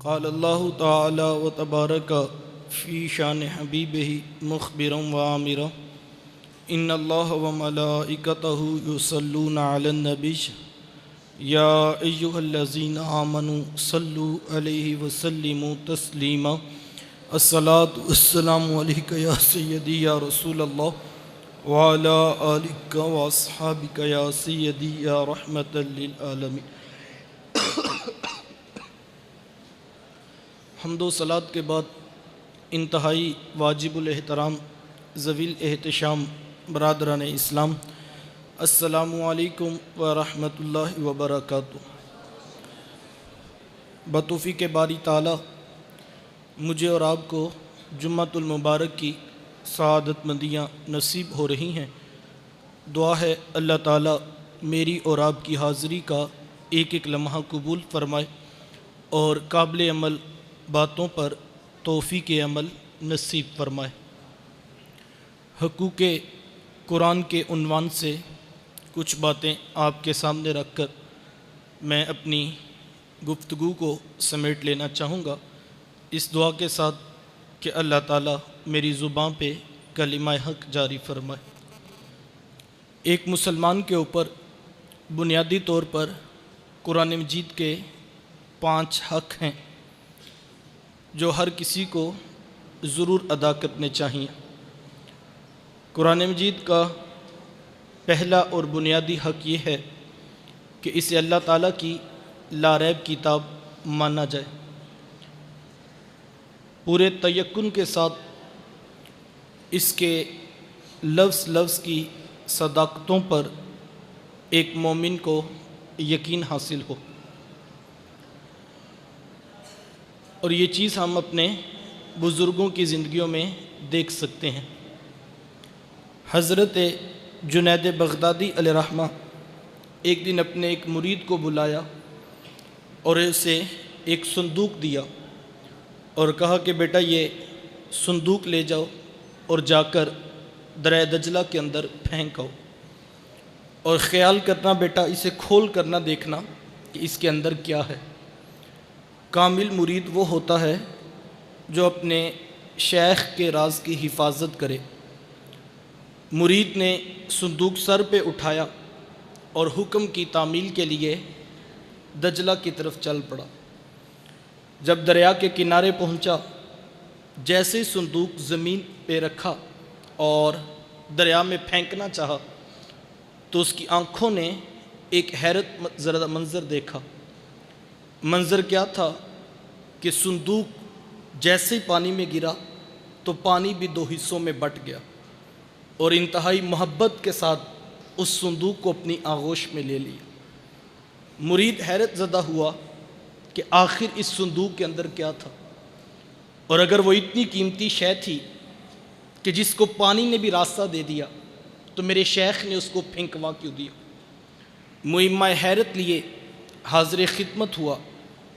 قال الله تعالى وتبارك في شان حبيبه مخبرا وآمرا إن الله وملائكته يصلون على النبي يا أيها الذين آمنوا صلوا عليه وسلموا تسليما الصلاة والسلام عليك يا سيدي يا رسول الله وعلى آلك وأصحابك يا سيدي يا رحمة للعالمين۔ حمد و صلات کے بعد انتہائی واجب الاحترام ذوی الاحتشام برادران اسلام، السلام علیکم ورحمۃ اللہ وبرکاتہ۔ بتوفیق باری تعالی مجھے اور آپ کو جمعۃ المبارک کی سعادت مندیاں نصیب ہو رہی ہیں۔ دعا ہے اللہ تعالی میری اور آپ کی حاضری کا ایک ایک لمحہ قبول فرمائے اور قابل عمل باتوں پر توفیق عمل نصیب فرمائے۔ حقوق قرآن کے عنوان سے کچھ باتیں آپ کے سامنے رکھ کر میں اپنی گفتگو کو سمیٹ لینا چاہوں گا، اس دعا کے ساتھ کہ اللہ تعالیٰ میری زبان پہ کلمہ حق جاری فرمائے۔ ایک مسلمان کے اوپر بنیادی طور پر قرآن مجید کے 5 حق ہیں جو ہر کسی کو ضرور ادا کرنے چاہیے۔ قرآن مجید کا پہلا اور بنیادی حق یہ ہے کہ اسے اللہ تعالیٰ کی لا ریب کتاب مانا جائے، پورے تیقن کے ساتھ اس کے لفظ لفظ کی صداقتوں پر ایک مومن کو یقین حاصل ہو۔ اور یہ چیز ہم اپنے بزرگوں کی زندگیوں میں دیکھ سکتے ہیں۔ حضرت جنید بغدادی علیہ رحمہ ایک دن اپنے ایک مرید کو بلایا اور اسے ایک صندوق دیا اور کہا کہ بیٹا یہ صندوق لے جاؤ اور جا کر دریا دجلہ کے اندر پھینک آؤ، اور خیال کرنا بیٹا اسے کھول کر نہ دیکھنا کہ اس کے اندر کیا ہے۔ کامل مرید وہ ہوتا ہے جو اپنے شیخ کے راز کی حفاظت کرے۔ مرید نے صندوق سر پہ اٹھایا اور حکم کی تعمیل کے لیے دجلہ کی طرف چل پڑا۔ جب دریا کے کنارے پہنچا، جیسے صندوق زمین پہ رکھا اور دریا میں پھینکنا چاہا تو اس کی آنکھوں نے ایک حیرت زدہ منظر دیکھا۔ منظر کیا تھا کہ صندوق جیسے ہی پانی میں گرا تو پانی بھی 2 حصوں میں بٹ گیا، اور انتہائی محبت کے ساتھ اس صندوق کو اپنی آغوش میں لے لیا۔ مرید حیرت زدہ ہوا کہ آخر اس صندوق کے اندر کیا تھا، اور اگر وہ اتنی قیمتی شے تھی کہ جس کو پانی نے بھی راستہ دے دیا تو میرے شیخ نے اس کو پھینکوا کیوں دیا۔ معمہ حیرت لیے حاضر خدمت ہوا،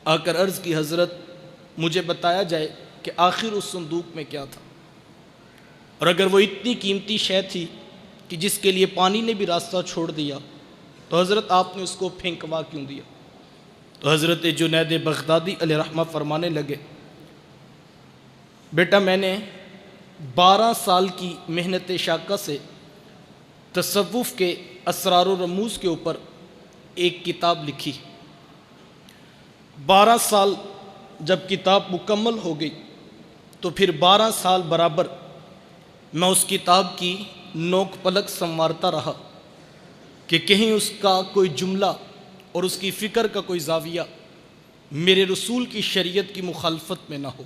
آ کر عرض کی حضرت مجھے بتایا جائے کہ آخر اس صندوق میں کیا تھا، اور اگر وہ اتنی قیمتی شے تھی کہ جس کے لیے پانی نے بھی راستہ چھوڑ دیا تو حضرت آپ نے اس کو پھینکوا کیوں دیا۔ تو حضرت جنید بغدادی علیہ رحمہ فرمانے لگے، بیٹا میں نے 12 سال کی محنت شاقہ سے تصوف کے اسرار و رموز کے اوپر ایک کتاب لکھی۔ 12 سال جب کتاب مکمل ہو گئی تو پھر 12 سال برابر میں اس کتاب کی نوک پلک سنوارتا رہا کہ کہیں اس کا کوئی جملہ اور اس کی فکر کا کوئی زاویہ میرے رسول کی شریعت کی مخالفت میں نہ ہو،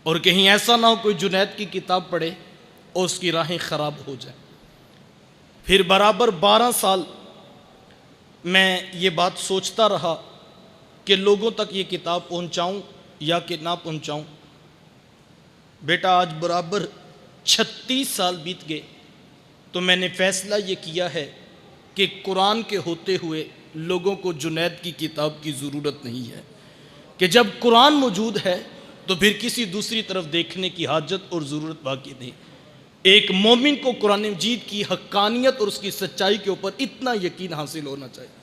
اور کہیں ایسا نہ ہو کوئی جنید کی کتاب پڑھے اور اس کی راہیں خراب ہو جائیں۔ پھر برابر 12 سال میں یہ بات سوچتا رہا کہ لوگوں تک یہ کتاب پہنچاؤں یا کہ نہ پہنچاؤں۔ بیٹا آج برابر 36 سال بیت گئے تو میں نے فیصلہ یہ کیا ہے کہ قرآن کے ہوتے ہوئے لوگوں کو جنید کی کتاب کی ضرورت نہیں ہے، کہ جب قرآن موجود ہے تو پھر کسی دوسری طرف دیکھنے کی حاجت اور ضرورت باقی نہیں۔ ایک مومن کو قرآن مجید کی حقانیت اور اس کی سچائی کے اوپر اتنا یقین حاصل ہونا چاہیے۔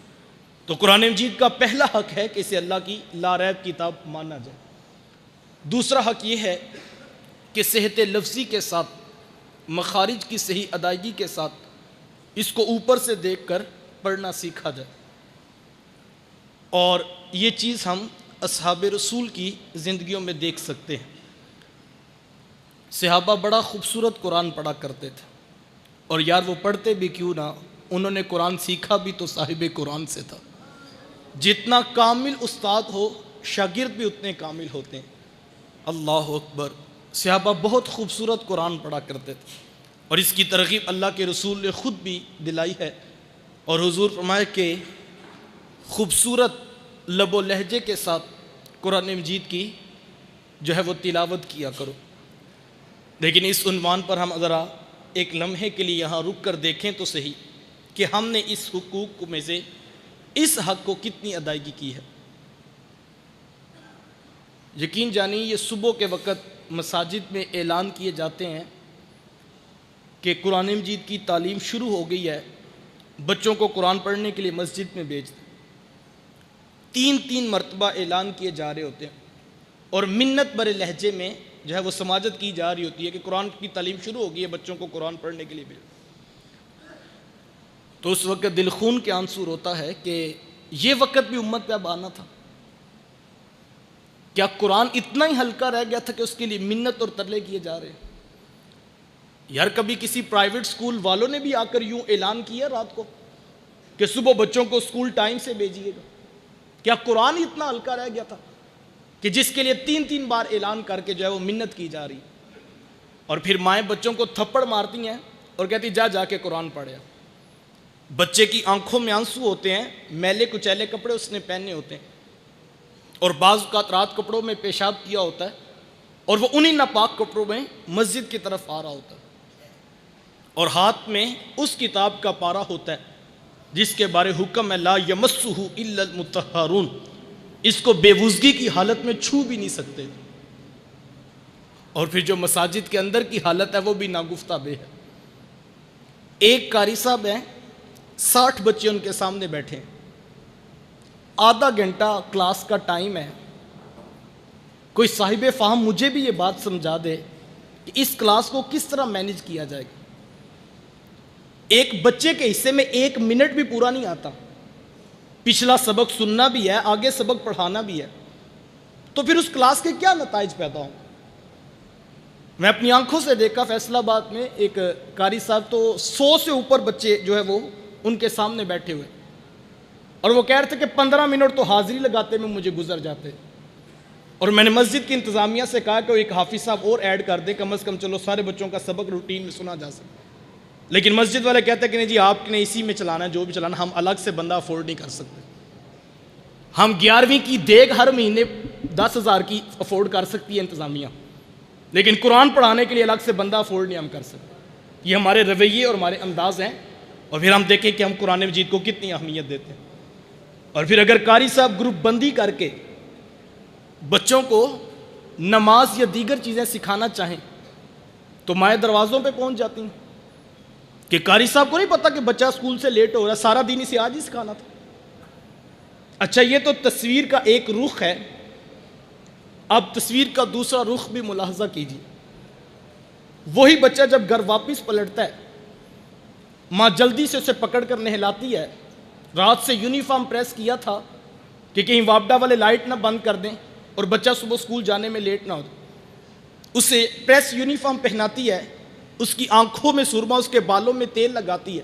تو قرآن مجید کا پہلا حق ہے کہ اسے اللہ کی لا ریب کتاب مانا جائے۔ دوسرا حق یہ ہے کہ صحت لفظی کے ساتھ، مخارج کی صحیح ادائیگی کے ساتھ اس کو اوپر سے دیکھ کر پڑھنا سیکھا جائے. اور یہ چیز ہم اصحاب رسول کی زندگیوں میں دیکھ سکتے ہیں. صحابہ بڑا خوبصورت قرآن پڑھا کرتے تھے، اور یار وہ پڑھتے بھی کیوں نہ، انہوں نے قرآن سیکھا بھی تو صاحب قرآن سے تھا. جتنا کامل استاد ہو شاگرد بھی اتنے کامل ہوتے ہیں. اللہ اکبر. صحابہ بہت خوبصورت قرآن پڑھا کرتے تھے، اور اس کی ترغیب اللہ کے رسول نے خود بھی دلائی ہے. اور حضور فرمائے کہ خوبصورت لب و لہجے کے ساتھ قرآن مجید کی جو ہے وہ تلاوت کیا کرو. لیکن اس عنوان پر ہم ذرا ایک لمحے کے لیے یہاں رک کر دیکھیں تو صحیح کہ ہم نے اس حقوق میں سے اس حق کو کتنی ادائیگی کی ہے. یقین جانیے یہ صبح کے وقت مساجد میں اعلان کیے جاتے ہیں کہ قرآن مجید کی تعلیم شروع ہو گئی ہے، بچوں کو قرآن پڑھنے کے لیے مسجد میں بھیج دیں. 3 مرتبہ اعلان کیے جا رہے ہوتے ہیں، اور منت برے لہجے میں جو ہے وہ سماجت کی جا رہی ہوتی ہے کہ قرآن کی تعلیم شروع ہو گئی ہے، بچوں کو قرآن پڑھنے کے لیے بھیج. تو اس وقت دل خون کے آنسو ہوتا ہے کہ یہ وقت بھی امت پہ اب آنا تھا. کیا قرآن اتنا ہی ہلکا رہ گیا تھا کہ اس کے لیے منت اور ترلے کیے جا رہے ہیں؟ یار کبھی کسی پرائیویٹ سکول والوں نے بھی آ کر یوں اعلان کیا رات کو کہ صبح بچوں کو سکول ٹائم سے بھیجیے گا؟ کیا قرآن ہی اتنا ہلکا رہ گیا تھا کہ جس کے لیے 3 بار اعلان کر کے جو ہے وہ منت کی جا رہی، اور پھر مائیں بچوں کو تھپڑ مارتی ہیں اور کہتی جا کے قرآن پڑھے. بچے کی آنکھوں میں آنسو ہوتے ہیں، میلے کچیلے کپڑے اس نے پہنے ہوتے ہیں، اور بعض اوقات رات کپڑوں میں پیشاب کیا ہوتا ہے، اور وہ انہی ناپاک کپڑوں میں مسجد کی طرف آ رہا ہوتا ہے، اور ہاتھ میں اس کتاب کا پارا ہوتا ہے جس کے بارے حکم ہے لا یمسہ الا المطہرون، اس کو بے وضوئی کی حالت میں چھو بھی نہیں سکتے. اور پھر جو مساجد کے اندر کی حالت ہے وہ بھی ناگفتہ بے ہے. ایک قاری صاحب ہیں، 60 بچے ان کے سامنے بیٹھے ہیں، آدھا گھنٹہ کلاس کا ٹائم ہے. کوئی صاحب فہم مجھے بھی یہ بات سمجھا دے کہ اس کلاس کو کس طرح مینیج کیا جائے گا. ایک بچے کے حصے میں 1 منٹ بھی پورا نہیں آتا، پچھلا سبق سننا بھی ہے، آگے سبق پڑھانا بھی ہے، تو پھر اس کلاس کے کیا نتائج پیدا ہوں؟ میں اپنی آنکھوں سے دیکھا فیصل آباد میں ایک قاری صاحب، تو 100 سے اوپر بچے جو ہے وہ ان کے سامنے بیٹھے ہوئے، اور وہ کہہ رہے تھے کہ 15 منٹ تو حاضری لگاتے میں مجھے گزر جاتے. اور میں نے مسجد کی انتظامیہ سے کہا کہ وہ ایک حافظ صاحب اور ایڈ کر دے، کم از کم چلو سارے بچوں کا سبق روٹین میں سنا جا سکے. لیکن مسجد والے کہتے ہیں کہ نہیں جی آپ نے اسی میں چلانا ہے، جو بھی چلانا، ہم الگ سے بندہ افورڈ نہیں کر سکتے. ہم 11ویں کی دیگ ہر مہینے 10,000 کی افورڈ کر سکتی ہے انتظامیہ، لیکن قرآن پڑھانے کے لیے الگ سے بندہ افورڈ نہیں ہم کر سکتے. یہ ہمارے رویے اور ہمارے انداز ہیں، اور پھر ہم دیکھیں کہ ہم قرآن مجید کو کتنی اہمیت دیتے ہیں. اور پھر اگر قاری صاحب گروپ بندی کر کے بچوں کو نماز یا دیگر چیزیں سکھانا چاہیں تو مائیں دروازوں پہ پہنچ جاتی ہیں کہ قاری صاحب کو نہیں پتا کہ بچہ اسکول سے لیٹ ہو رہا ہے، سارا دن اسے آج ہی سکھانا تھا. اچھا یہ تو تصویر کا ایک رخ ہے، اب تصویر کا دوسرا رخ بھی ملاحظہ کیجیے. وہی بچہ جب گھر واپس پلٹتا ہے، ماں جلدی سے اسے پکڑ کر نہلاتی ہے. رات سے یونیفارم پریس کیا تھا کہ کہیں واپڈا والے لائٹ نہ بند کر دیں اور بچہ صبح اسکول جانے میں لیٹ نہ ہو. اسے پریس یونیفارم پہناتی ہے، اس کی آنکھوں میں سرما، اس کے بالوں میں تیل لگاتی ہے،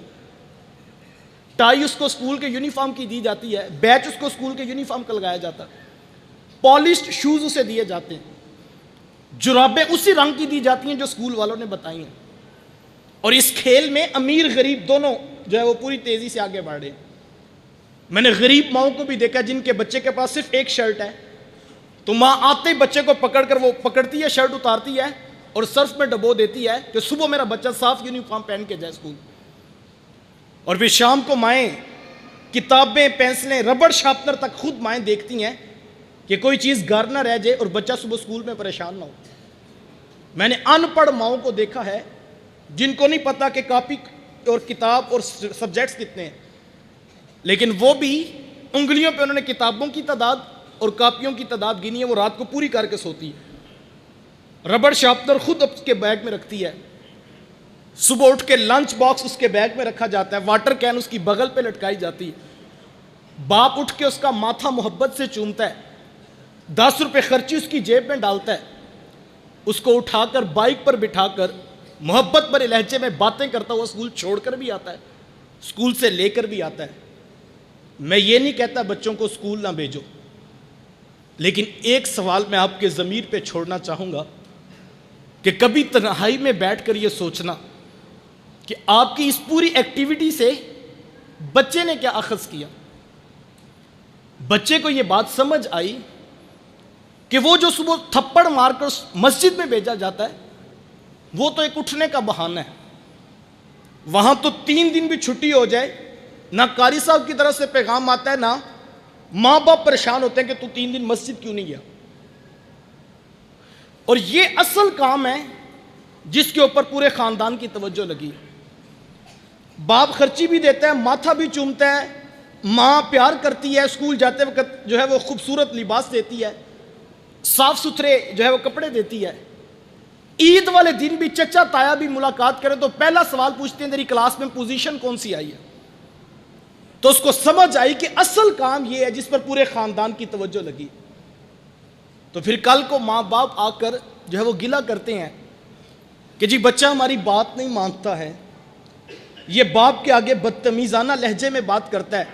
ٹائی اس کو اسکول کے یونیفارم کی دی جاتی ہے، بیچ اس کو اسکول کے یونیفارم کا لگایا جاتا ہے، پالشڈ شوز اسے دیے جاتے ہیں، جرابیں اسی رنگ کی دی جاتی ہیں جو اسکول والوں نے بتائی ہیں. اور اس کھیل میں امیر غریب دونوں جو ہے وہ پوری تیزی سے آگے بڑھ رہے ہیں. میں نے غریب ماؤں کو بھی دیکھا جن کے بچے کے پاس صرف ایک شرٹ ہے، تو ماں آتے بچے کو پکڑ کر وہ پکڑتی ہے، شرٹ اتارتی ہے اور صرف میں ڈبو دیتی ہے کہ صبح میرا بچہ صاف یونیفارم پہن کے جائے اسکول. اور پھر شام کو مائیں کتابیں، پینسلیں، ربڑ شارپنر تک خود مائیں دیکھتی ہیں کہ کوئی چیز گھر نہ رہ جائے اور بچہ صبح اسکول میں پریشان نہ ہو. میں نے ان پڑھ ماؤں کو دیکھا ہے جن کو نہیں پتا کہ کاپی اور کتاب اور سبجیکٹس کتنے ہیں، لیکن وہ بھی انگلیوں پہ انہوں نے کتابوں کی تعداد اور کاپیوں کی تعداد گنی ہے، وہ رات کو پوری کر کے سوتی ہے. ربڑ شارپنر خود اس کے بیگ میں رکھتی ہے، صبح اٹھ کے لنچ باکس اس کے بیگ میں رکھا جاتا ہے، واٹر کین اس کی بغل پہ لٹکائی جاتی ہے، باپ اٹھ کے اس کا ماتھا محبت سے چومتا ہے، 10 روپے خرچی اس کی جیب میں ڈالتا ہے، اس کو اٹھا کر بائک پر بٹھا کر محبت بھرے لہجے میں باتیں کرتا ہوا اسکول چھوڑ کر بھی آتا ہے، اسکول سے لے کر بھی آتا ہے۔ میں یہ نہیں کہتا بچوں کو اسکول نہ بھیجو، لیکن ایک سوال میں آپ کے ضمیر پہ چھوڑنا چاہوں گا کہ کبھی تنہائی میں بیٹھ کر یہ سوچنا کہ آپ کی اس پوری ایکٹیویٹی سے بچے نے کیا اخذ کیا۔ بچے کو یہ بات سمجھ آئی کہ وہ جو صبح تھپڑ مار کر مسجد میں بھیجا جاتا ہے وہ تو ایک اٹھنے کا بہانہ ہے، وہاں تو 3 دن بھی چھٹی ہو جائے نہ قاری صاحب کی طرف سے پیغام آتا ہے، نہ ماں باپ پریشان ہوتے ہیں کہ تو 3 دن مسجد کیوں نہیں گیا۔ اور یہ اصل کام ہے جس کے اوپر پورے خاندان کی توجہ لگی۔ باپ خرچی بھی دیتا ہے، ماتھا بھی چومتا ہے، ماں پیار کرتی ہے، اسکول جاتے وقت جو ہے وہ خوبصورت لباس دیتی ہے، صاف ستھرے جو ہے وہ کپڑے دیتی ہے۔ عید والے دن بھی چچا تایا بھی ملاقات کریں تو پہلا سوال پوچھتے ہیں تیری کلاس میں پوزیشن کون سی آئی ہے۔ تو اس کو سمجھ آئی کہ اصل کام یہ ہے جس پر پورے خاندان کی توجہ لگی۔ تو پھر کل کو ماں باپ آ کر جو ہے وہ گلہ کرتے ہیں کہ جی بچہ ہماری بات نہیں مانتا ہے، یہ باپ کے آگے بدتمیزانہ لہجے میں بات کرتا ہے،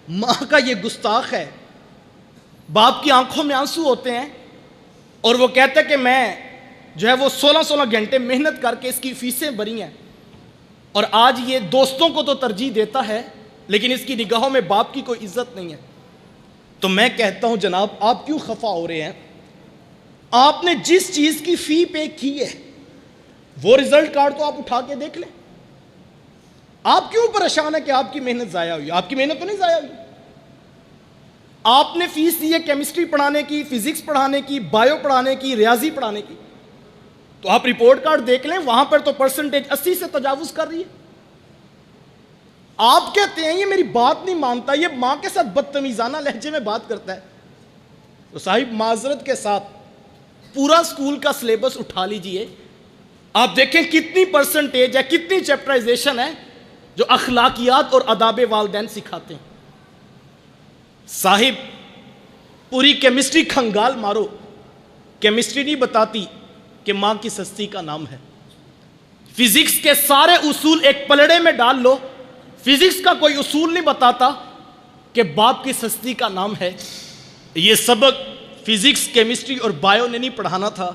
ماں کا یہ گستاخ ہے۔ باپ کی آنکھوں میں آنسو ہوتے ہیں اور وہ کہتا ہے کہ میں جو ہے وہ 16 گھنٹے محنت کر کے اس کی فیسیں بھری ہیں، اور آج یہ دوستوں کو تو ترجیح دیتا ہے لیکن اس کی نگاہوں میں باپ کی کوئی عزت نہیں ہے۔ تو میں کہتا ہوں جناب آپ کیوں خفا ہو رہے ہیں؟ آپ نے جس چیز کی فی پے کی ہے وہ رزلٹ کارڈ تو آپ اٹھا کے دیکھ لیں۔ آپ کیوں پریشان ہیں کہ آپ کی محنت ضائع ہوئی؟ آپ کی محنت تو نہیں ضائع ہوئی۔ آپ نے فیس دی ہے کیمسٹری پڑھانے کی، فزکس پڑھانے کی، بایو پڑھانے کی، ریاضی پڑھانے کی، تو آپ رپورٹ کارڈ دیکھ لیں، وہاں پر تو پرسنٹیج 80 سے تجاوز کر رہی ہے۔ آپ کہتے ہیں یہ میری بات نہیں مانتا، یہ ماں کے ساتھ بدتمیزانہ لہجے میں بات کرتا ہے۔ تو صاحب معذرت کے ساتھ پورا اسکول کا سلیبس اٹھا لیجئے، آپ دیکھیں کتنی پرسنٹیج ہے، کتنی چیپٹرائزیشن ہے جو اخلاقیات اور آداب والدین سکھاتے ہیں۔ صاحب پوری کیمسٹری کھنگال مارو، کیمسٹری نہیں بتاتی کہ ماں کی سستی کا نام ہے۔ فزکس کے سارے اصول ایک پلڑے میں ڈال لو، فزکس کا کوئی اصول نہیں بتاتا کہ باپ کی سستی کا نام ہے۔ یہ سبق فزکس، کیمسٹری اور بایو نے نہیں پڑھانا تھا،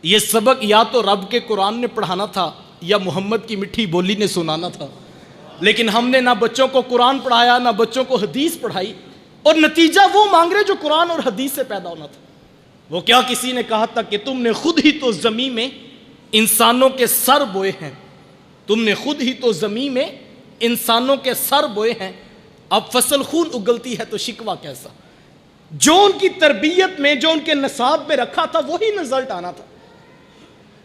یہ سبق یا تو رب کے قرآن نے پڑھانا تھا یا محمد کی میٹھی بولی نے سنانا تھا۔ لیکن ہم نے نہ بچوں کو قرآن پڑھایا نہ بچوں کو حدیث پڑھائی، اور نتیجہ وہ مانگ رہے جو قرآن اور حدیث سے پیدا ہونا تھا۔ وہ کیا کسی نے کہا تھا کہ تم نے خود ہی تو زمین میں انسانوں کے سر بوئے ہیں، تم نے خود ہی تو زمین میں انسانوں کے سر بوئے ہیں، اب فصل خون اگلتی ہے تو شکوہ کیسا۔ جو ان کی تربیت میں، جو ان کے نصاب میں رکھا تھا وہی رزلٹ آنا تھا۔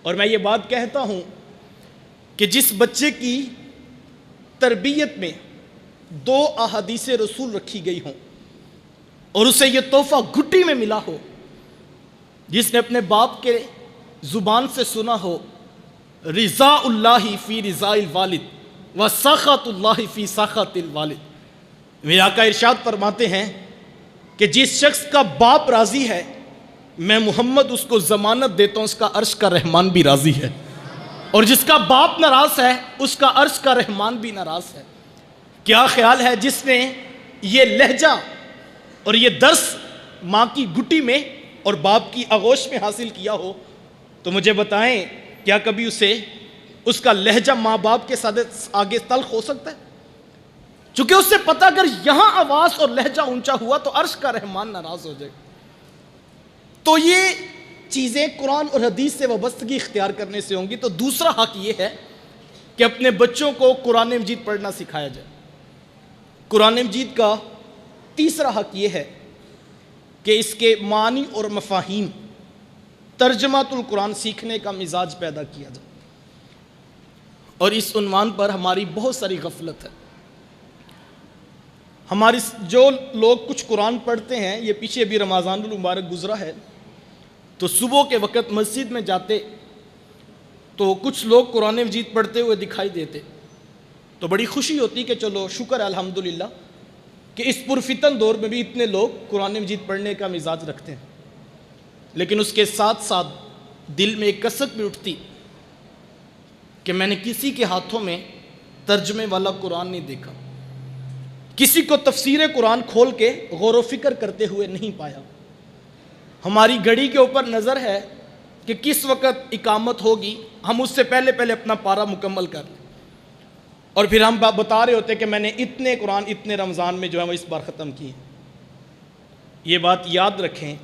اور میں یہ بات کہتا ہوں کہ جس بچے کی تربیت میں 2 احادیث رسول رکھی گئی ہوں اور اسے یہ تحفہ گھٹی میں ملا ہو، جس نے اپنے باپ کے زبان سے سنا ہو رضا اللہ فی رضا الوالد و سخط اللہ فی سخط الوالد، میرے آقا ارشاد فرماتے ہیں کہ جس شخص کا باپ راضی ہے میں محمد اس کو ضمانت دیتا ہوں اس کا عرش کا رحمان بھی راضی ہے، اور جس کا باپ ناراض ہے اس کا عرش کا رحمان بھی ناراض ہے۔ کیا خیال ہے جس نے یہ لہجہ اور یہ درس ماں کی گھٹی میں اور باپ کی آغوش میں حاصل کیا ہو تو مجھے بتائیں کیا کبھی اسے اس کا لہجہ ماں باپ کے ساتھ آگے تلخ ہو سکتا ہے؟ چونکہ اس سے پتہ اگر یہاں آواز اور لہجہ اونچا ہوا تو عرش کا رحمان ناراض ہو جائے۔ تو یہ چیزیں قرآن اور حدیث سے وابستگی اختیار کرنے سے ہوں گی۔ تو دوسرا حق یہ ہے کہ اپنے بچوں کو قرآن مجید پڑھنا سکھایا جائے۔ قرآن مجید کا تیسرا حق یہ ہے کہ اس کے معنی اور مفاہیم، ترجمۃ القرآن سیکھنے کا مزاج پیدا کیا جائے۔ اور اس عنوان پر ہماری بہت ساری غفلت ہے۔ جو لوگ کچھ قرآن پڑھتے ہیں، یہ پیچھے بھی رمضان المبارک گزرا ہے، تو صبح کے وقت مسجد میں جاتے تو کچھ لوگ قرآن مجید پڑھتے ہوئے دکھائی دیتے، تو بڑی خوشی ہوتی کہ چلو شکر ہے الحمدللہ کہ اس پرفتن دور میں بھی اتنے لوگ قرآن مجید پڑھنے کا مزاج رکھتے ہیں۔ لیکن اس کے ساتھ ساتھ دل میں ایک کسک بھی اٹھتی کہ میں نے کسی کے ہاتھوں میں ترجمے والا قرآن نہیں دیکھا، کسی کو تفسیر قرآن کھول کے غور و فکر کرتے ہوئے نہیں پایا۔ ہماری گھڑی کے اوپر نظر ہے کہ کس وقت اقامت ہوگی، ہم اس سے پہلے اپنا پارہ مکمل کر لیں، اور پھر ہم بتا رہے ہوتے کہ میں نے اتنے قرآن اتنے رمضان میں جو ہے وہ اس بار ختم کیے۔ یہ بات یاد رکھیں،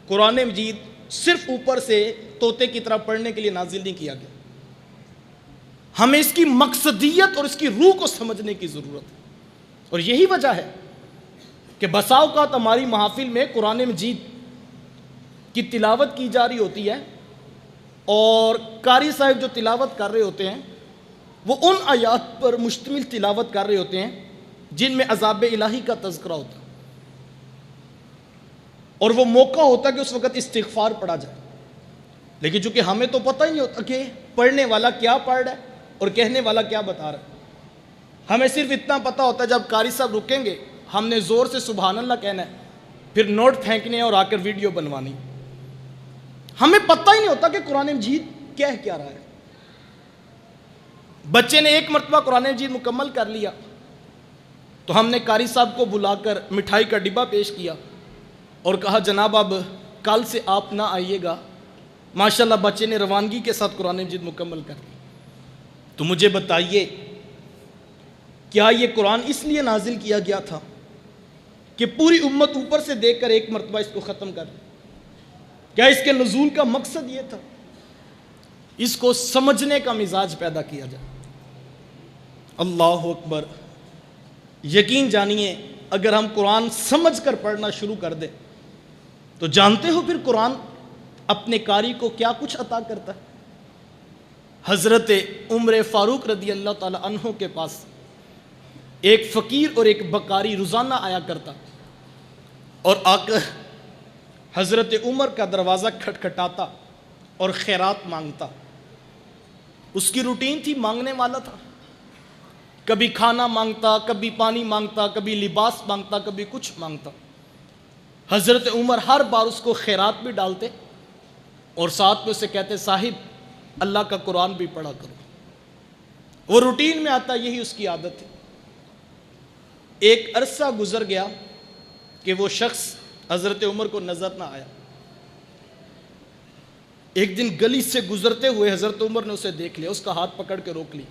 قرآن مجید صرف اوپر سے طوطے کی طرح پڑھنے کے لیے نازل نہیں کیا گیا، ہمیں اس کی مقصدیت اور اس کی روح کو سمجھنے کی ضرورت ہے۔ اور یہی وجہ ہے کہ بسا اوقات ہماری محافل میں قرآن مجید کی تلاوت کی جا رہی ہوتی ہے، اور قاری صاحب جو تلاوت کر رہے ہوتے ہیں وہ ان آیات پر مشتمل تلاوت کر رہے ہوتے ہیں جن میں عذاب الہی کا تذکرہ ہوتا ہے، اور وہ موقع ہوتا ہے کہ اس وقت استغفار پڑھا جائے۔ لیکن چونکہ ہمیں تو پتہ ہی نہیں ہوتا کہ پڑھنے والا کیا پڑھ رہا ہے اور کہنے والا کیا بتا رہا ہے، ہمیں صرف اتنا پتہ ہوتا ہے جب قاری صاحب رکیں گے ہم نے زور سے سبحان اللہ کہنا ہے، پھر نوٹ پھینکنے اور آ کر ویڈیو بنوانی، ہمیں پتہ ہی نہیں ہوتا کہ قرآن مجید کہہ کیا رہا ہے۔ بچے نے ایک مرتبہ قرآن مجید مکمل کر لیا تو ہم نے قاری صاحب کو بلا کر مٹھائی کا ڈبہ پیش کیا اور کہا جناب اب کل سے آپ نہ آئیے گا۔ ماشاءاللہ بچے نے روانگی کے ساتھ قرآن مجید مکمل کر لی۔ تو مجھے بتائیے، کیا یہ قرآن اس لیے نازل کیا گیا تھا کہ پوری امت اوپر سے دیکھ کر ایک مرتبہ اس کو ختم کر دے؟ کیا اس کے نزول کا مقصد یہ تھا؟ اس کو سمجھنے کا مزاج پیدا کیا جائے۔ اللہ اکبر! یقین جانیے اگر ہم قرآن سمجھ کر پڑھنا شروع کر دیں تو جانتے ہو پھر قرآن اپنے قاری کو کیا کچھ عطا کرتا ہے۔ حضرت عمر فاروق رضی اللہ تعالی عنہ کے پاس ایک فقیر اور ایک بکاری روزانہ آیا کرتا، اور آ کر حضرت عمر کا دروازہ کھٹکھٹاتا اور خیرات مانگتا۔ اس کی روٹین تھی، مانگنے والا تھا، کبھی کھانا مانگتا، کبھی پانی مانگتا، کبھی لباس مانگتا، کبھی کچھ مانگتا۔ حضرت عمر ہر بار اس کو خیرات بھی ڈالتے اور ساتھ میں اسے کہتے صاحب اللہ کا قرآن بھی پڑھا کرو۔ وہ روٹین میں آتا، یہی اس کی عادت تھی۔ ایک عرصہ گزر گیا کہ وہ شخص حضرت عمر کو نظر نہ آیا۔ ایک دن گلی سے گزرتے ہوئے حضرت عمر نے اسے دیکھ لیا، اس کا ہاتھ پکڑ کے روک لی۔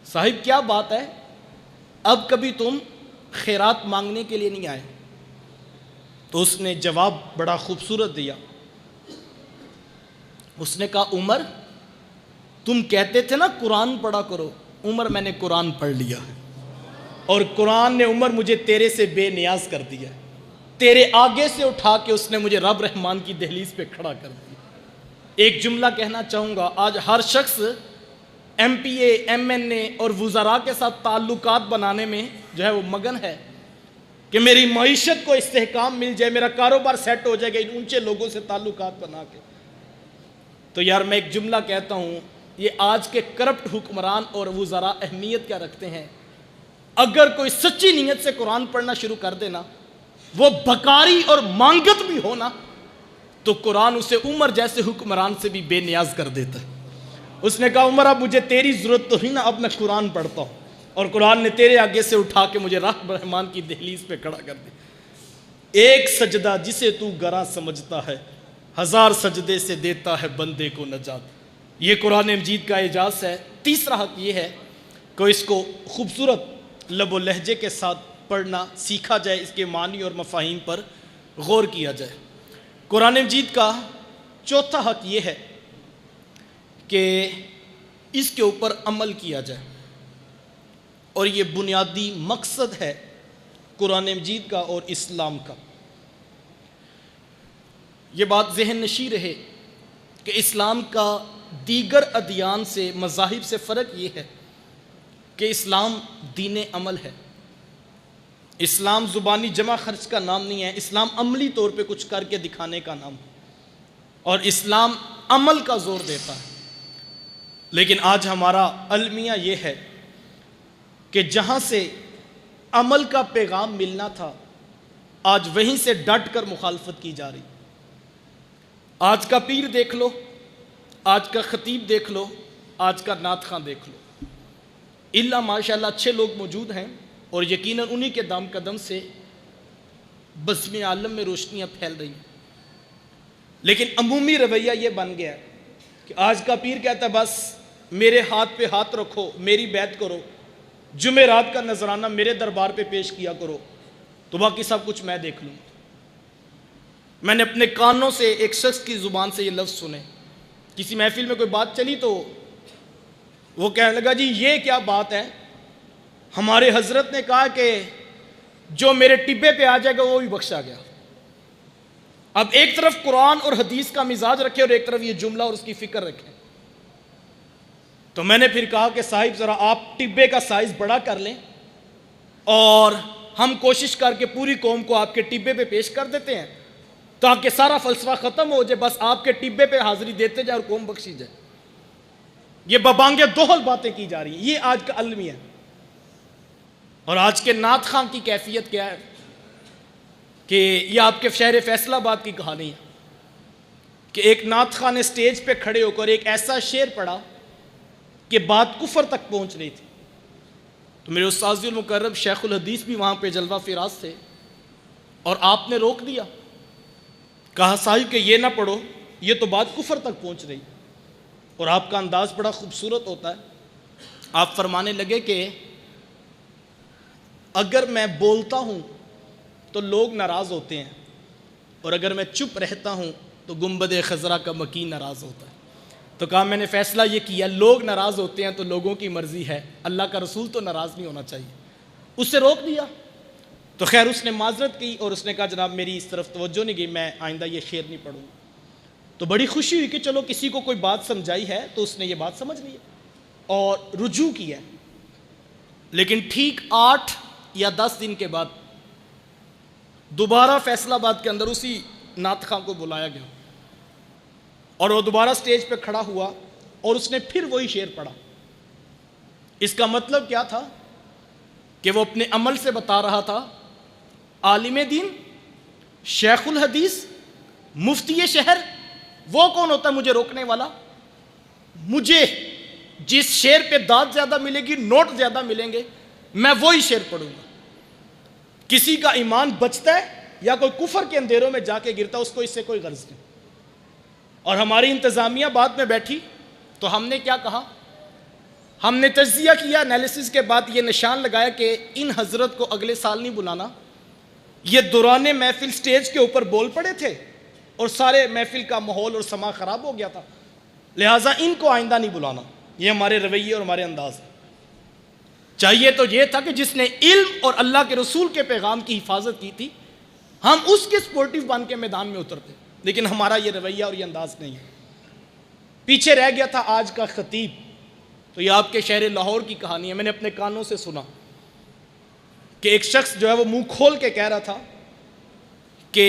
صاحب کیا بات ہے، اب کبھی تم خیرات مانگنے کے لیے نہیں آئے؟ تو اس نے جواب بڑا خوبصورت دیا۔ اس نے کہا عمر تم کہتے تھے نا قرآن پڑھا کرو، عمر میں نے قرآن پڑھ لیا ہے، اور قرآن نے عمر مجھے تیرے سے بے نیاز کر دیا، تیرے آگے سے اٹھا کے اس نے مجھے رب رحمان کی دہلیز پہ کھڑا کر دیا۔ ایک جملہ کہنا چاہوں گا، آج ہر شخص ایم پی اے، ایم این اے اور وزراء کے ساتھ تعلقات بنانے میں جو ہے وہ مگن ہے کہ میری معیشت کو استحکام مل جائے، میرا کاروبار سیٹ ہو جائے گا ان اونچے لوگوں سے تعلقات بنا کے۔ تو یار میں ایک جملہ کہتا ہوں، یہ آج کے کرپٹ حکمران اور وزراء اہمیت کیا رکھتے ہیں؟ اگر کوئی سچی نیت سے قرآن پڑھنا شروع کر دینا، وہ بکاری اور مانگت بھی ہونا، تو قرآن اسے عمر جیسے حکمران سے بھی بے نیاز کر دیتا ہے۔ اس نے کہا عمر اب مجھے تیری ضرورت تو ہی نا، اب میں قرآن پڑھتا ہوں، اور قرآن نے تیرے آگے سے اٹھا کے مجھے رب رحمان کی دہلیز پہ کھڑا کر دیا۔ ایک سجدہ جسے تو گراں سمجھتا ہے، ہزار سجدے سے دیتا ہے بندے کو نجات۔ یہ قرآن مجید کا اعجاز ہے۔ تیسرا حق یہ ہے کہ اس کو خوبصورت لب و لہجے کے ساتھ پڑھنا سیکھا جائے، اس کے معنی اور مفاہیم پر غور کیا جائے۔ قرآن مجید کا چوتھا حق یہ ہے کہ اس کے اوپر عمل کیا جائے، اور یہ بنیادی مقصد ہے قرآن مجید کا اور اسلام کا۔ یہ بات ذہن نشیں رہے کہ اسلام کا دیگر ادیان سے، مذاہب سے فرق یہ ہے کہ اسلام دین عمل ہے۔ اسلام زبانی جمع خرچ کا نام نہیں ہے، اسلام عملی طور پہ کچھ کر کے دکھانے کا نام ہے۔ اور اسلام عمل کا زور دیتا ہے۔ لیکن آج ہمارا المیہ یہ ہے کہ جہاں سے عمل کا پیغام ملنا تھا، آج وہیں سے ڈٹ کر مخالفت کی جا رہی۔ آج کا پیر دیکھ لو، آج کا خطیب دیکھ لو، آج کا نعت خواں دیکھ لو، اللہ ماشاءاللہ اچھے لوگ موجود ہیں اور یقیناً انہی کے دام قدم سے بزم عالم میں روشنیاں پھیل رہی ہیں۔ لیکن عمومی رویہ یہ بن گیا ہے کہ آج کا پیر کہتا ہے بس میرے ہاتھ پہ ہاتھ رکھو، میری بیعت کرو، جمعرات کا نذرانہ میرے دربار پہ پیش کیا کرو، تو باقی سب کچھ میں دیکھ لوں۔ میں نے اپنے کانوں سے ایک شخص کی زبان سے یہ لفظ سنے، کسی محفل میں کوئی بات چلی تو وہ کہنے لگا جی یہ کیا بات ہے، ہمارے حضرت نے کہا کہ جو میرے ٹبے پہ آ جائے گا وہ بھی بخشا گیا۔ اب ایک طرف قرآن اور حدیث کا مزاج رکھے اور ایک طرف یہ جملہ اور اس کی فکر رکھے۔ تو میں نے پھر کہا کہ صاحب ذرا آپ ٹبے کا سائز بڑا کر لیں اور ہم کوشش کر کے پوری قوم کو آپ کے ٹبے پہ پیش کر دیتے ہیں تاکہ سارا فلسفہ ختم ہو جائے، بس آپ کے ٹبے پہ حاضری دیتے جائے اور قوم بخشی جائے۔ یہ ببانگ دوہل باتیں کی جا رہی ہیں، یہ آج کا المیہ ہے۔ اور آج کے نعت خواں کی کیفیت کیا ہے کہ یہ آپ کے شہر فیصل آباد کی کہانی ہے کہ ایک نعت خواں نے سٹیج پہ کھڑے ہو کر ایک ایسا شعر پڑھا کہ بات کفر تک پہنچ رہی تھی۔ تو میرے استاذ المکرم شیخ الحدیث بھی وہاں پہ جلوہ فراز تھے اور آپ نے روک دیا، کہا صاحب کہ یہ نہ پڑھو، یہ تو بات کفر تک پہنچ رہی۔ اور آپ کا انداز بڑا خوبصورت ہوتا ہے، آپ فرمانے لگے کہ اگر میں بولتا ہوں تو لوگ ناراض ہوتے ہیں اور اگر میں چپ رہتا ہوں تو گنبد خضرا کا مکی ناراض ہوتا ہے۔ تو کہا میں نے فیصلہ یہ کیا، لوگ ناراض ہوتے ہیں تو لوگوں کی مرضی ہے، اللہ کا رسول تو ناراض نہیں ہونا چاہیے۔ اس سے روک دیا تو خیر اس نے معذرت کی اور اس نے کہا جناب میری اس طرف توجہ نہیں گئی، میں آئندہ یہ شعر نہیں پڑھوں۔ تو بڑی خوشی ہوئی کہ چلو کسی کو کوئی بات سمجھائی ہے تو اس نے یہ بات سمجھ لی ہے اور رجوع کیا ہے۔ لیکن ٹھیک 8 یا 10 دن کے بعد دوبارہ فیصل آباد کے اندر اسی نعت خواں کو بلایا گیا اور وہ دوبارہ سٹیج پہ کھڑا ہوا اور اس نے پھر وہی شعر پڑھا۔ اس کا مطلب کیا تھا کہ وہ اپنے عمل سے بتا رہا تھا عالم دین، شیخ الحدیث، مفتی شہر، وہ کون ہوتا ہے مجھے روکنے والا؟ مجھے جس شعر پہ داد زیادہ ملے گی، نوٹ زیادہ ملیں گے، میں وہی شعر پڑھوں گا۔ کسی کا ایمان بچتا ہے یا کوئی کفر کے اندھیروں میں جا کے گرتا ہے، اس کو اس سے کوئی غرض نہیں۔ اور ہماری انتظامیہ بعد میں بیٹھی تو ہم نے کیا کہا؟ ہم نے تجزیہ کیا، انالیسس کے بعد یہ نشان لگایا کہ ان حضرت کو اگلے سال نہیں بلانا، یہ دوران محفل سٹیج کے اوپر بول پڑے تھے اور سارے محفل کا ماحول اور سما خراب ہو گیا تھا، لہٰذا ان کو آئندہ نہیں بلانا۔ یہ ہمارے رویے اور ہمارے انداز ہے۔ چاہیے تو یہ تھا کہ جس نے علم اور اللہ کے رسول کے پیغام کی حفاظت کی تھی ہم اس کے سپورٹیو بن کے میدان میں اترتے، لیکن ہمارا یہ رویہ اور یہ انداز نہیں ہے۔ پیچھے رہ گیا تھا آج کا خطیب، تو یہ آپ کے شہر لاہور کی کہانی ہے۔ میں نے اپنے کانوں سے سنا کہ ایک شخص جو ہے وہ منہ کھول کے کہہ رہا تھا کہ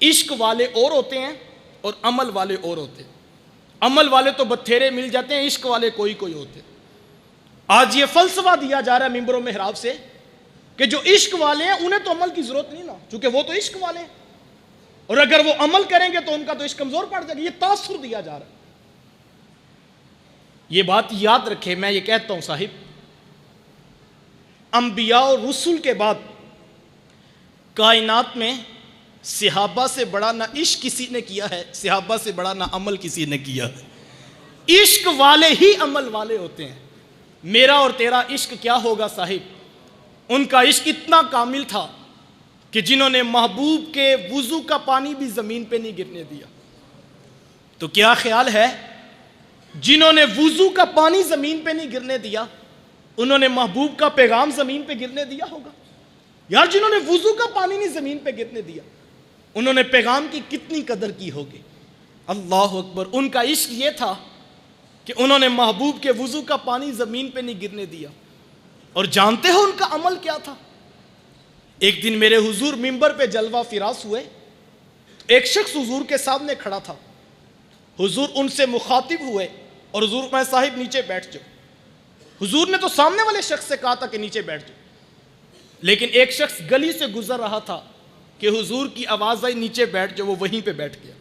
عشق والے اور ہوتے ہیں اور عمل والے اور ہوتے ہیں، عمل والے تو بتھیرے مل جاتے ہیں، عشق والے کوئی کوئی ہوتے ہیں۔ آج یہ فلسفہ دیا جا رہا ہے ممبر و محراب سے کہ جو عشق والے ہیں انہیں تو عمل کی ضرورت نہیں نا، چونکہ وہ تو عشق والے ہیں، اور اگر وہ عمل کریں گے تو ان کا تو عشق کمزور پڑ جائے گا۔ یہ تاثر دیا جا رہا ہے۔ یہ بات یاد رکھے، میں یہ کہتا ہوں صاحب، انبیاء اور رسول کے بعد کائنات میں صحابہ سے بڑا نہ عشق کسی نے کیا ہے، صحابہ سے بڑا نہ عمل کسی نے کیا ہے۔ عشق والے ہی عمل والے ہوتے ہیں۔ میرا اور تیرا عشق کیا ہوگا صاحب؟ ان کا عشق اتنا کامل تھا کہ جنہوں نے محبوب کے وضو کا پانی بھی زمین پہ نہیں گرنے دیا۔ تو کیا خیال ہے جنہوں نے وضو کا پانی زمین پہ نہیں گرنے دیا انہوں نے محبوب کا پیغام زمین پہ گرنے دیا ہوگا؟ یار جنہوں نے وضو کا پانی نہیں زمین پہ گرنے دیا انہوں نے پیغام کی کتنی قدر کی ہوگی؟ اللہ اکبر۔ ان کا عشق یہ تھا کہ انہوں نے محبوب کے وضو کا پانی زمین پہ نہیں گرنے دیا۔ اور جانتے ہو ان کا عمل کیا تھا؟ ایک دن میرے حضور ممبر پہ جلوہ فراز ہوئے، ایک شخص حضور کے سامنے کھڑا تھا حضور ان سے مخاطب ہوئے اور حضور میں صاحب نیچے بیٹھ جاؤ. حضور نے تو سامنے والے شخص سے کہا تھا کہ نیچے بیٹھ جاؤ، لیکن ایک شخص گلی سے گزر رہا تھا کہ حضور کی آواز آئی نیچے بیٹھ جاؤ، وہ وہیں پہ بیٹھ گیا.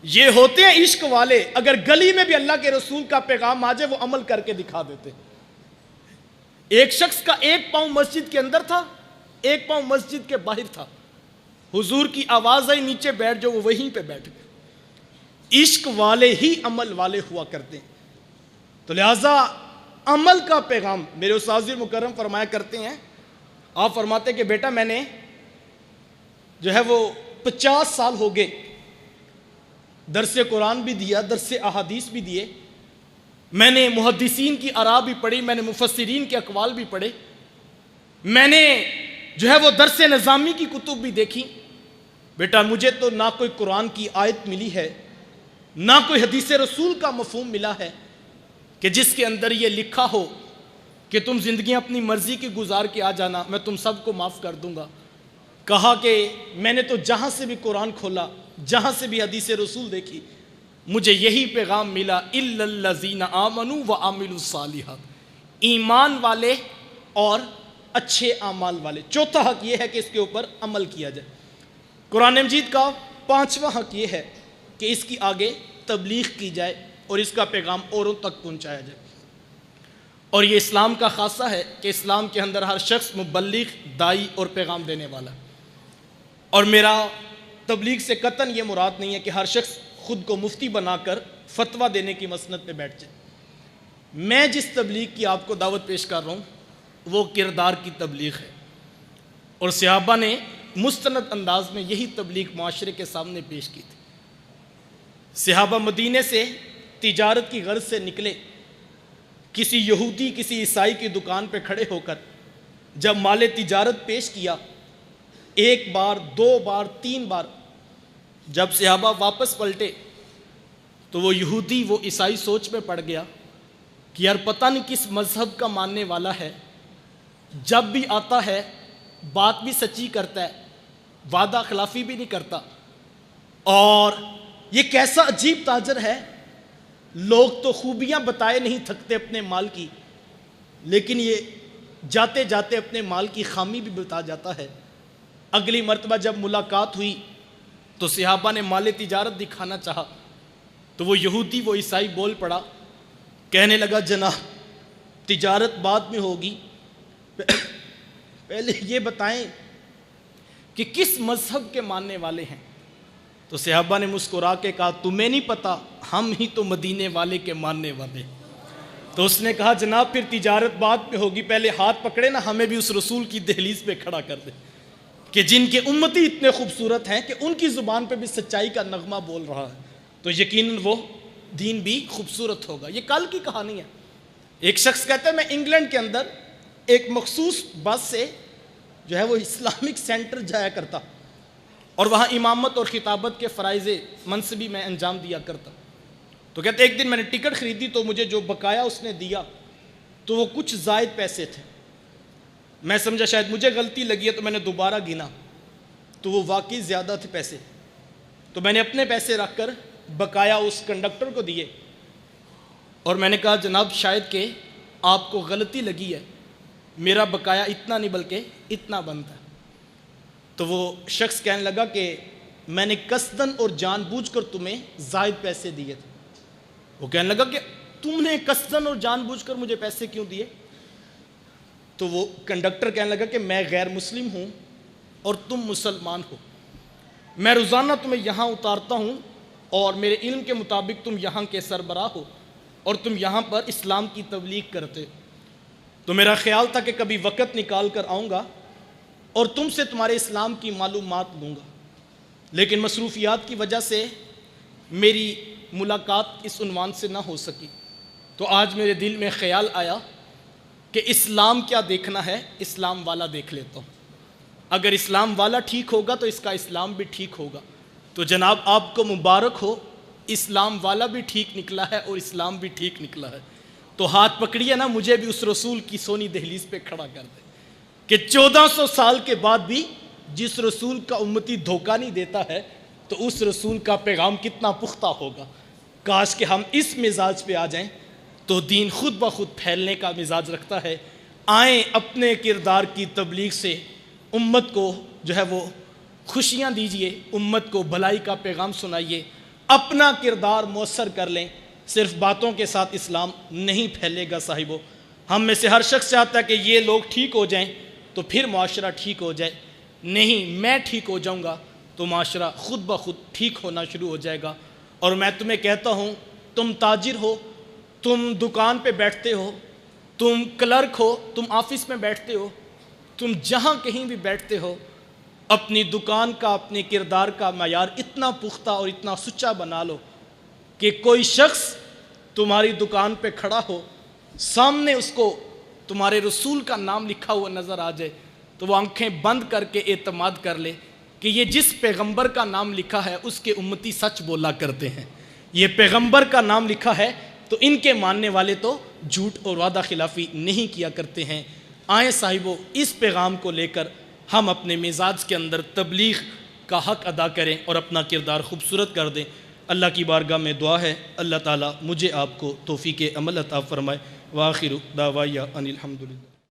یہ ہوتے ہیں عشق والے. اگر گلی میں بھی اللہ کے رسول کا پیغام آ جائے وہ عمل کر کے دکھا دیتے. ایک شخص کا ایک پاؤں مسجد کے اندر تھا، ایک پاؤں مسجد کے باہر تھا. حضور کی آواز آئی نیچے بیٹھ جاؤ، وہ وہیں پہ بیٹھ گئے. عشق والے ہی عمل والے ہوا کرتے ہیں. تو لہٰذا عمل کا پیغام میرے استاذ مکرم فرمایا کرتے ہیں. آپ فرماتے ہیں کہ بیٹا میں نے جو ہے وہ 50 سال ہو گئے، درس قرآن بھی دیا، درس احادیث بھی دیے، میں نے محدثین کی آراء بھی پڑھی، میں نے مفسرین کے اقوال بھی پڑھے، میں نے جو ہے وہ درس نظامی کی کتب بھی دیکھی. بیٹا مجھے تو نہ کوئی قرآن کی آیت ملی ہے، نہ کوئی حدیث رسول کا مفہوم ملا ہے کہ جس کے اندر یہ لکھا ہو کہ تم زندگیاں اپنی مرضی کی گزار کے آ جانا، میں تم سب کو معاف کر دوں گا. کہا کہ میں نے تو جہاں سے بھی قرآن کھولا، جہاں سے بھی حدیث رسول دیکھی، مجھے یہی پیغام ملا الا الذین آمنوا وعملوا الصالحات، ایمان والے اور اچھے اعمال والے. چوتھا حق یہ ہے کہ اس کے اوپر عمل کیا جائے. قرآن مجید کا 5واں حق یہ ہے کہ اس کی آگے تبلیغ کی جائے اور اس کا پیغام اوروں تک پہنچایا جائے. اور یہ اسلام کا خاصہ ہے کہ اسلام کے اندر ہر شخص مبلغ، داعی اور پیغام دینے والا. اور میرا تبلیغ سے قطعاً یہ مراد نہیں ہے کہ ہر شخص خود کو مفتی بنا کر فتویٰ دینے کی مسند پہ بیٹھ جائے. میں جس تبلیغ کی آپ کو دعوت پیش کر رہا ہوں وہ کردار کی تبلیغ ہے، اور صحابہ نے مستند انداز میں یہی تبلیغ معاشرے کے سامنے پیش کی تھی. صحابہ مدینے سے تجارت کی غرض سے نکلے، کسی یہودی کسی عیسائی کی دکان پہ کھڑے ہو کر جب مال تجارت پیش کیا، 1 بار 2 بار 3 بار، جب صحابہ واپس پلٹے تو وہ یہودی وہ عیسائی سوچ میں پڑ گیا کہ یار پتہ نہیں کس مذہب کا ماننے والا ہے، جب بھی آتا ہے بات بھی سچی کرتا ہے، وعدہ خلافی بھی نہیں کرتا، اور یہ کیسا عجیب تاجر ہے. لوگ تو خوبیاں بتائے نہیں تھکتے اپنے مال کی، لیکن یہ جاتے جاتے اپنے مال کی خامی بھی بتا جاتا ہے. اگلی مرتبہ جب ملاقات ہوئی تو صحابہ نے مال تجارت دکھانا چاہا تو وہ یہودی وہ عیسائی بول پڑا، کہنے لگا جناب تجارت بعد میں ہوگی، پہلے یہ بتائیں کہ کس مذہب کے ماننے والے ہیں. تو صحابہ نے مسکرا کے کہا تمہیں نہیں پتا، ہم ہی تو مدینے والے کے ماننے والے. تو اس نے کہا جناب پھر تجارت بعد میں ہوگی، پہلے ہاتھ پکڑے نا ہمیں بھی اس رسول کی دہلیز پہ کھڑا کر دے کہ جن کے امتی اتنے خوبصورت ہیں کہ ان کی زبان پہ بھی سچائی کا نغمہ بول رہا ہے، تو یقیناً وہ دین بھی خوبصورت ہوگا. یہ کل کی کہانی ہے. ایک شخص کہتا ہے میں انگلینڈ کے اندر ایک مخصوص بس سے جو ہے وہ اسلامک سینٹر جایا کرتا اور وہاں امامت اور خطابت کے فرائض منصبی میں انجام دیا کرتا. تو کہتے ایک دن میں نے ٹکٹ خریدی تو مجھے جو بقایا اس نے دیا تو وہ کچھ زائد پیسے تھے. میں سمجھا شاید مجھے غلطی لگی ہے تو میں نے دوبارہ گنا تو وہ واقعی زیادہ تھے پیسے. تو میں نے اپنے پیسے رکھ کر بقایا اس کنڈکٹر کو دیے اور میں نے کہا جناب شاید کہ آپ کو غلطی لگی ہے، میرا بقایا اتنا نہیں بلکہ اتنا بنتا ہے. تو وہ شخص کہنے لگا کہ میں نے قصداً اور جان بوجھ کر تمہیں زائد پیسے دیے تھے. وہ کہنے لگا کہ تم نے قصداً اور جان بوجھ کر مجھے پیسے کیوں دیے؟ تو وہ کنڈکٹر کہنے لگا کہ میں غیر مسلم ہوں اور تم مسلمان ہو، میں روزانہ تمہیں یہاں اتارتا ہوں اور میرے علم کے مطابق تم یہاں کے سربراہ ہو اور تم یہاں پر اسلام کی تبلیغ کرتے، تو میرا خیال تھا کہ کبھی وقت نکال کر آؤں گا اور تم سے تمہارے اسلام کی معلومات لوں گا، لیکن مصروفیات کی وجہ سے میری ملاقات اس عنوان سے نہ ہو سکی. تو آج میرے دل میں خیال آیا کہ اسلام کیا دیکھنا ہے، اسلام والا دیکھ لیتا ہوں. اگر اسلام والا ٹھیک ہوگا تو اس کا اسلام بھی ٹھیک ہوگا. تو جناب آپ کو مبارک ہو، اسلام والا بھی ٹھیک نکلا ہے اور اسلام بھی ٹھیک نکلا ہے. تو ہاتھ پکڑیے نا مجھے بھی اس رسول کی سونی دہلیز پہ کھڑا کر دے کہ 1400 سال کے بعد بھی جس رسول کا امتی دھوکہ نہیں دیتا ہے تو اس رسول کا پیغام کتنا پختہ ہوگا۔ کاش کہ ہم اس مزاج پہ آ جائیں تو دین خود بخود پھیلنے کا مزاج رکھتا ہے۔ آئیں اپنے کردار کی تبلیغ سے امت کو جو ہے وہ خوشیاں دیجئے، امت کو بھلائی کا پیغام سنائیے، اپنا کردار مؤثر کر لیں۔ صرف باتوں کے ساتھ اسلام نہیں پھیلے گا صاحبو۔ ہم میں سے ہر شخص چاہتا ہے کہ یہ لوگ ٹھیک ہو جائیں تو پھر معاشرہ ٹھیک ہو جائے، نہیں میں ٹھیک ہو جاؤں گا تو معاشرہ خود بخود ٹھیک ہونا شروع ہو جائے گا۔ اور میں تمہیں کہتا ہوں، تم تاجر ہو، تم دکان پہ بیٹھتے ہو، تم کلرک ہو، تم آفس میں بیٹھتے ہو، تم جہاں کہیں بھی بیٹھتے ہو، اپنی دکان کا، اپنے کردار کا معیار اتنا پختہ اور اتنا سچا بنا لو کہ کوئی شخص تمہاری دکان پہ کھڑا ہو، سامنے اس کو تمہارے رسول کا نام لکھا ہوا نظر آ جائے تو وہ آنکھیں بند کر کے اعتماد کر لے کہ یہ جس پیغمبر کا نام لکھا ہے اس کے امتی سچ بولا کرتے ہیں، یہ پیغمبر کا نام لکھا ہے تو ان کے ماننے والے تو جھوٹ اور وعدہ خلافی نہیں کیا کرتے ہیں۔ آئیں صاحبو، اس پیغام کو لے کر ہم اپنے مزاج کے اندر تبلیغ کا حق ادا کریں اور اپنا کردار خوبصورت کر دیں۔ اللہ کی بارگاہ میں دعا ہے اللہ تعالیٰ مجھے آپ کو توفیق عمل عطا فرمائے۔ وآخر دعوایا ان الحمدللہ۔